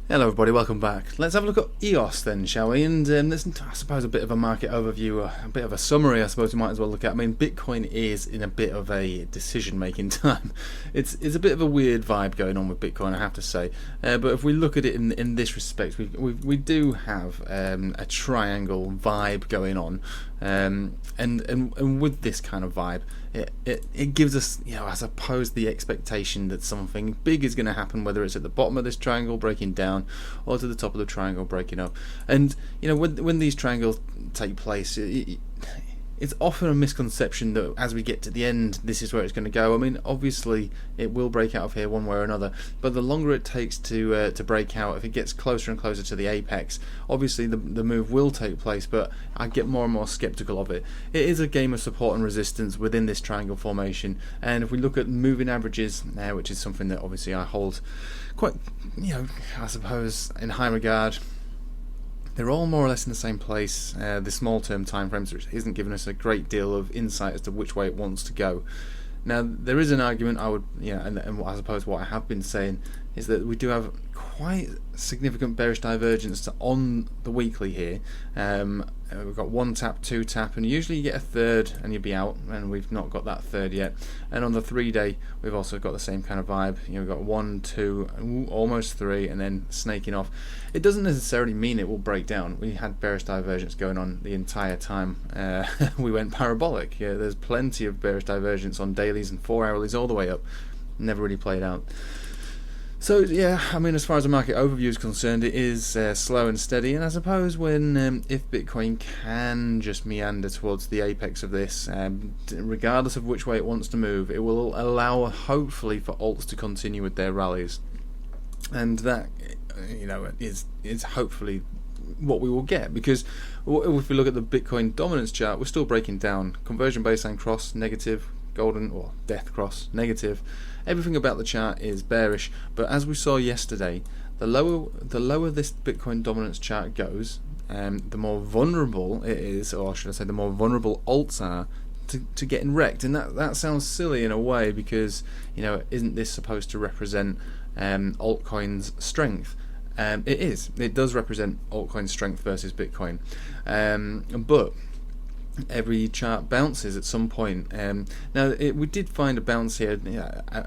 Hello everybody, welcome back. Let's have a look at EOS then, shall we? And there's, I suppose, a bit of a market overview, a bit of a summary, I suppose we might as well look at. I mean, Bitcoin is in a bit of a decision-making time. It's a bit of a weird vibe going on with Bitcoin, I have to say. But if we look at it in this respect, we do have a triangle vibe going on. And with this kind of vibe, it gives us, I suppose, the expectation that something big is going to happen, whether it's at the bottom of this triangle breaking down or to the top of the triangle breaking up. And when these triangles take place, it's often a misconception that as we get to the end, this is where it's going to go. I mean, obviously, it will break out of here one way or another, but the longer it takes to break out, if it gets closer and closer to the apex, obviously the move will take place, but I get more and more skeptical of it. It is a game of support and resistance within this triangle formation, and if we look at moving averages, which is something that obviously I hold quite, I suppose, in high regard, they're all more or less in the same place. The small-term time frames isn't giving us a great deal of insight as to which way it wants to go. Now, there is an argument I would, and I suppose what I have been saying is that we do have quite significant bearish divergence on the weekly here. We've got one tap, two tap, and usually you get a third and you'll be out, and we've not got that third yet. And on the 3-day, we've also got the same kind of vibe. We've got 1, 2, almost 3, and then snaking off. It doesn't necessarily mean it will break down. We had bearish divergence going on the entire time. We went parabolic. There's plenty of bearish divergence on dailies and 4-hourlies all the way up. Never really played out. So I mean, as far as the market overview is concerned, it is slow and steady, and I suppose if Bitcoin can just meander towards the apex of this, regardless of which way it wants to move, it will allow, hopefully, for alts to continue with their rallies, and that is hopefully what we will get, because if we look at the Bitcoin dominance chart, we're still breaking down. Conversion baseline cross negative, golden or death cross negative. Everything about the chart is bearish, but as we saw yesterday, the lower this Bitcoin dominance chart goes, the more vulnerable it is, or should I say, the more vulnerable alts are to getting wrecked. And that sounds silly in a way, because isn't this supposed to represent altcoin's strength? It is. It does represent altcoin strength versus Bitcoin, but every chart bounces at some point. Now we did find a bounce here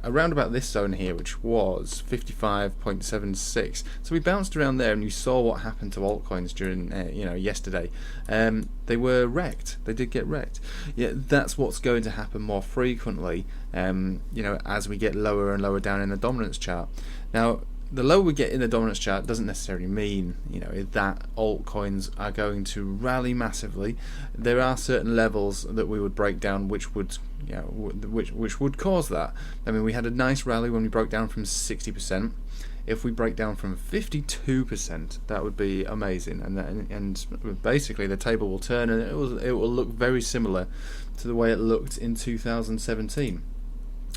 around about this zone here, which was 55.76. So we bounced around there, and you saw what happened to altcoins during yesterday. They were wrecked. They did get wrecked. That's what's going to happen more frequently as we get lower and lower down in the dominance chart. Now, the lower we get in the dominance chart doesn't necessarily mean that altcoins are going to rally massively. There are certain levels that we would break down which would which would cause that. I mean, we had a nice rally when we broke down from 60%. If we break down from 52%, that would be amazing, and basically the table will turn, and it will look very similar to the way it looked in 2017.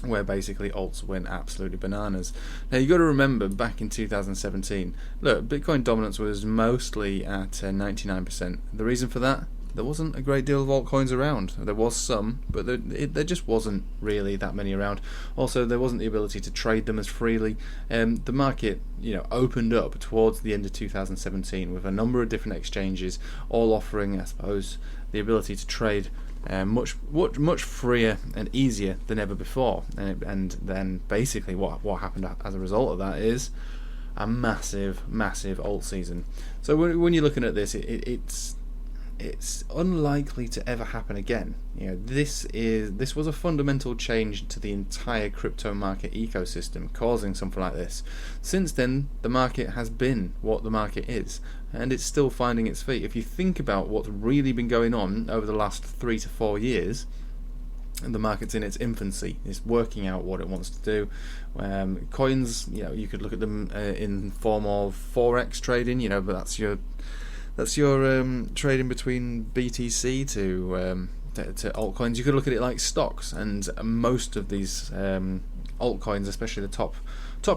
Where basically alts went absolutely bananas. Now you got to remember, back in 2017, look, Bitcoin dominance was mostly at 99%. The reason for that? There wasn't a great deal of altcoins around. There was some, but there just wasn't really that many around. Also, there wasn't the ability to trade them as freely. The market, opened up towards the end of 2017 with a number of different exchanges, all offering, I suppose, the ability to trade much freer and easier than ever before, and then basically what happened as a result of that is a massive alt season. So when you're looking at this, it's unlikely to ever happen again. This was a fundamental change to the entire crypto market ecosystem, causing something like this. Since then, the market has been what the market is, and it's still finding its feet. If you think about what's really been going on over the last 3 to 4 years, the market's in its infancy. It's working out what it wants to do. Coins, you could look at them in form of forex trading, but that's your trading between BTC to altcoins. You could look at it like stocks, and most of these altcoins, especially the top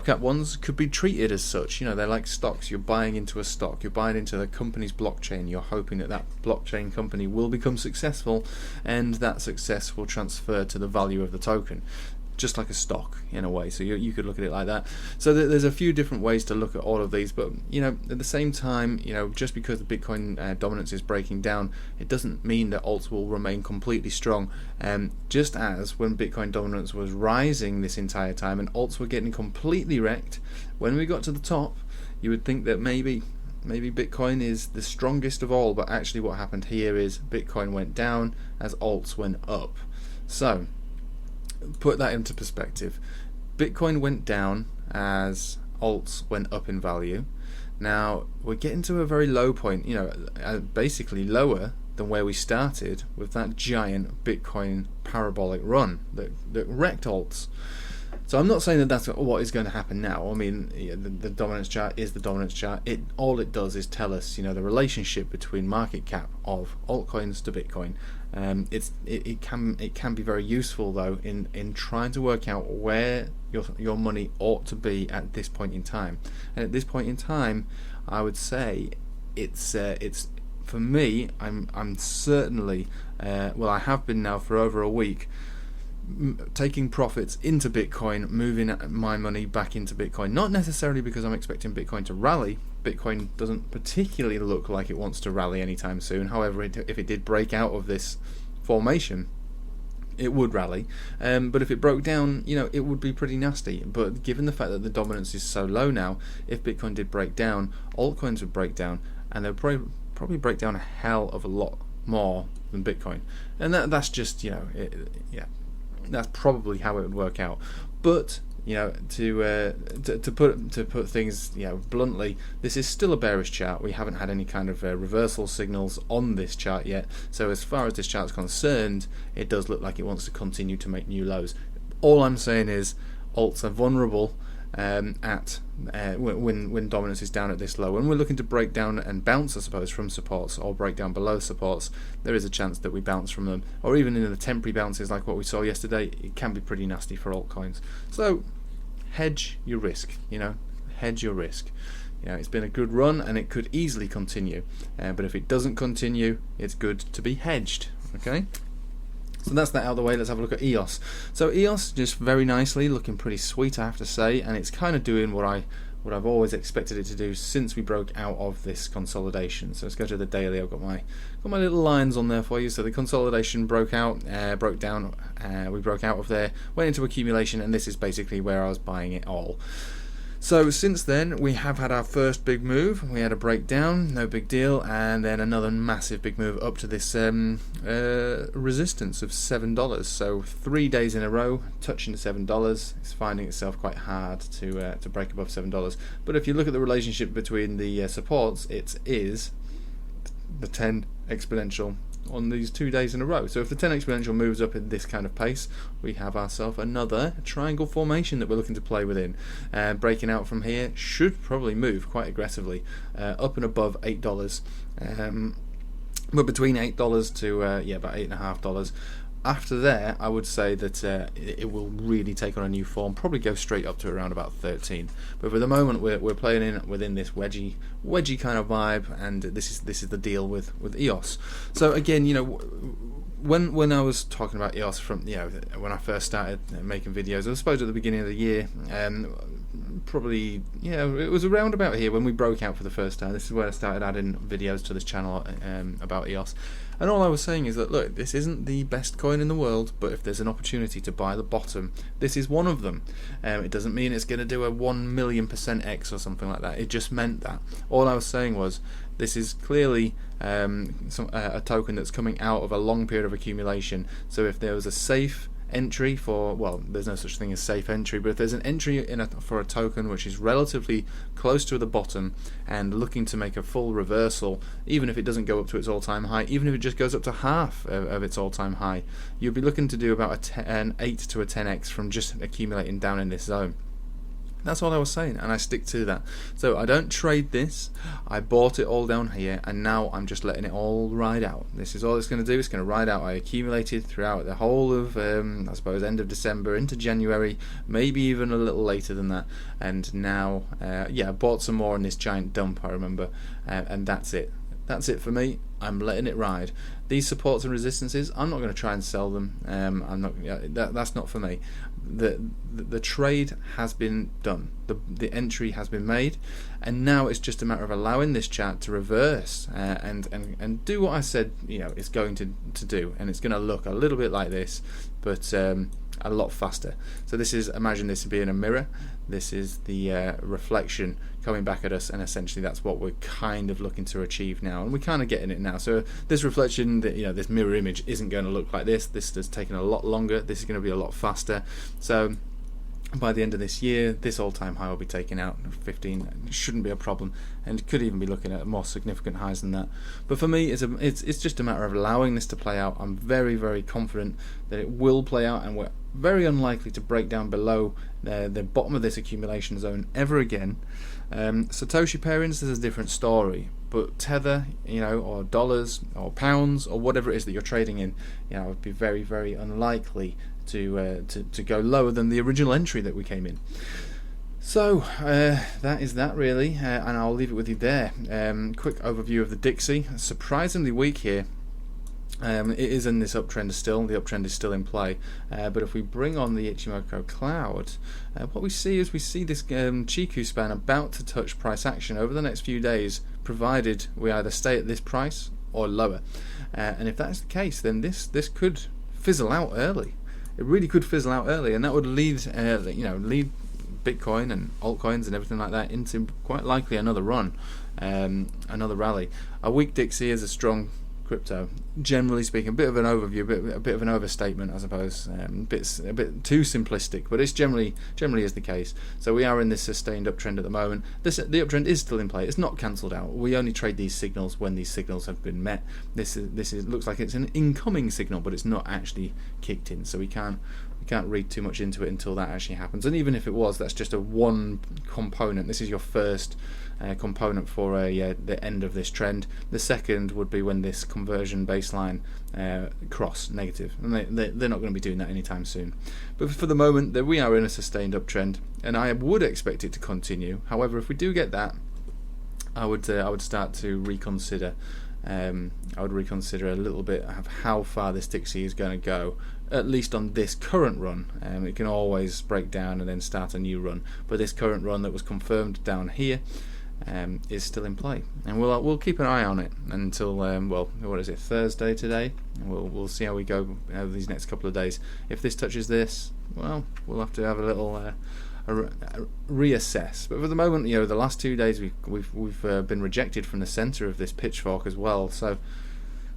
cap ones, could be treated as such. They're like stocks. You're buying into a stock. You're buying into the company's blockchain. You're hoping that blockchain company will become successful, and that success will transfer to the value of the token. just like a stock in a way. So you could look at it like that. So there's a few different ways to look at all of these, but at the same time, just because the Bitcoin dominance is breaking down, it doesn't mean that alts will remain completely strong. Just as when Bitcoin dominance was rising this entire time and alts were getting completely wrecked, when we got to the top, you would think that maybe Bitcoin is the strongest of all, but actually what happened here is Bitcoin went down as alts went up. So put that into perspective. Bitcoin went down as alts went up in value. Now we're getting to a very low point, basically lower than where we started with that giant Bitcoin parabolic run that wrecked alts. So I'm not saying that that's what is going to happen now. I mean, the dominance chart is the dominance chart. All it does is tell us, the relationship between market cap of altcoins to Bitcoin. It can be very useful though in trying to work out where your money ought to be at this point in time. And at this point in time, I would say it's for me. I'm certainly I have been now for over a week, taking profits into Bitcoin, moving my money back into Bitcoin. Not necessarily because I'm expecting Bitcoin to rally. Bitcoin doesn't particularly look like it wants to rally anytime soon. However, if it did break out of this formation, it would rally. But if it broke down, it would be pretty nasty. But given the fact that the dominance is so low now, if Bitcoin did break down, altcoins would break down, and they'd probably break down a hell of a lot more than Bitcoin. And that's just, that's probably how it would work out. But to put things bluntly, this is still a bearish chart. We haven't had any kind of reversal signals on this chart yet. So as far as this chart is concerned, it does look like it wants to continue to make new lows. All I'm saying is alts are vulnerable when dominance is down at this low. When we're looking to break down and bounce, I suppose, from supports or break down below supports, there is a chance that we bounce from them, or even in the temporary bounces like what we saw yesterday, it can be pretty nasty for altcoins. So hedge your risk, hedge your risk. It's been a good run and it could easily continue, but if it doesn't continue, it's good to be hedged. Okay. So that's that out of the way. Let's have a look at EOS. So EOS just very nicely, looking pretty sweet, I have to say, and it's kind of doing what I've always expected it to do since we broke out of this consolidation. So let's go to the daily. I've got my little lines on there for you. So the consolidation broke down. We broke out of there, went into accumulation, and this is basically where I was buying it all. So since then, we have had our first big move. We had a breakdown, no big deal, and then another massive big move up to this resistance of $7. So 3 days in a row, touching $7. It's finding itself quite hard to break above $7. But if you look at the relationship between the supports, it is the 10 exponential on these 2 days in a row. So if the 10 exponential moves up in this kind of pace, we have ourselves another triangle formation that we're looking to play within. Breaking out from here should probably move quite aggressively up and above $8, but between $8 to about $8.50. After there, I would say that it will really take on a new form, probably go straight up to around about 13. But for the moment, we're playing within this wedgie kind of vibe, and this is the deal with EOS. So again, when I was talking about EOS from when I first started making videos, I suppose at the beginning of the year, probably it was around about here when we broke out for the first time. This is where I started adding videos to this channel about EOS. And all I was saying is that, look, this isn't the best coin in the world, but if there's an opportunity to buy the bottom, this is one of them. It doesn't mean it's going to do a 1,000,000% X or something like that. It just meant that. All I was saying was, this is clearly a token that's coming out of a long period of accumulation. So if there was a safe entry for, well, there's no such thing as safe entry, but if there's an entry for a token which is relatively close to the bottom and looking to make a full reversal, even if it doesn't go up to its all-time high, even if it just goes up to half of its all-time high, you'll be looking to do about an 8 to a 10x from just accumulating down in this zone. That's all I was saying, and I stick to that. So I don't trade this. I bought it all down here, and now I'm just letting it all ride out. This is all it's going to do. It's going to ride out. I accumulated throughout the whole of, I suppose, end of December into January, maybe even a little later than that. And now, I bought some more in this giant dump, I remember, and that's it. That's it for me. I'm letting it ride. These supports and resistances, I'm not going to try and sell them. I'm not. That's not for me. The trade has been done. The entry has been made, and now it's just a matter of allowing this chart to reverse and do what I said. It's going to do, and it's going to look a little bit like this, but a lot faster. So imagine this being a mirror. This is the reflection coming back at us, and essentially that's what we're kind of looking to achieve now, and we're kind of getting it now. So this reflection, this mirror image, isn't going to look like this. This has taken a lot longer. This is going to be a lot faster. So by the end of this year, this all-time high will be taken out. 15 shouldn't be a problem, and could even be looking at more significant highs than that. But for me, it's just a matter of allowing this to play out. I'm very, very confident that it will play out, and we're very unlikely to break down below the bottom of this accumulation zone ever again. Satoshi pairings is a different story, but Tether, or dollars or pounds or whatever it is that you're trading in, would be very, very unlikely to go lower than the original entry that we came in. So that is that really, and I'll leave it with you there. Quick overview of the Dixie. Surprisingly weak here. It is in this uptrend still. The uptrend is still in play. But if we bring on the Ichimoku cloud, what we see is this Chiku span about to touch price action over the next few days, provided we either stay at this price or lower. And if that's the case, then this could fizzle out early. It really could fizzle out early, and that would lead lead Bitcoin and altcoins and everything like that into quite likely another run, another rally. A weak Dixie is a strong crypto, generally speaking. A bit of an overview, a bit of an overstatement, I suppose. A bit too simplistic, but it's generally is the case. So we are in this sustained uptrend at the moment. The uptrend is still in play. It's not cancelled out. We only trade these signals when these signals have been met. This looks like it's an incoming signal, but it's not actually kicked in. So we can't read too much into it until that actually happens. And even if it was, that's just a one component. This is your first component for the end of this trend. The second would be when this conversion baseline cross negative, and they're not going to be doing that anytime soon. But for the moment, we are in a sustained uptrend, and I would expect it to continue. However, if we do get that, I would start to reconsider. I would reconsider a little bit of how far this Dixie is going to go, at least on this current run. It can always break down and then start a new run, but this current run that was confirmed down here is still in play, and we'll keep an eye on it until what is it, Thursday today, and we'll see how we go over these next couple of days. If this touches this, well, we'll have to have a little reassess. But for the moment, the last 2 days we've been rejected from the center of this pitchfork as well, so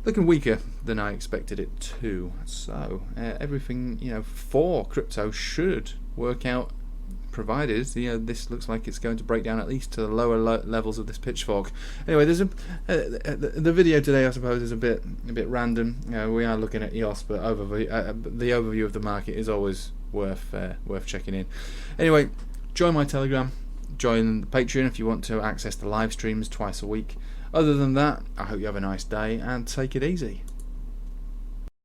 looking weaker than I expected it to. So everything for crypto should work out, provided this looks like it's going to break down at least to the lower levels of this pitchfork. Anyway, there's the video today, I suppose, is a bit random. We are looking at EOS, but the overview of the market is always worth checking in. Anyway, join my Telegram, join the Patreon if you want to access the live streams twice a week. Other than that, I hope you have a nice day and take it easy.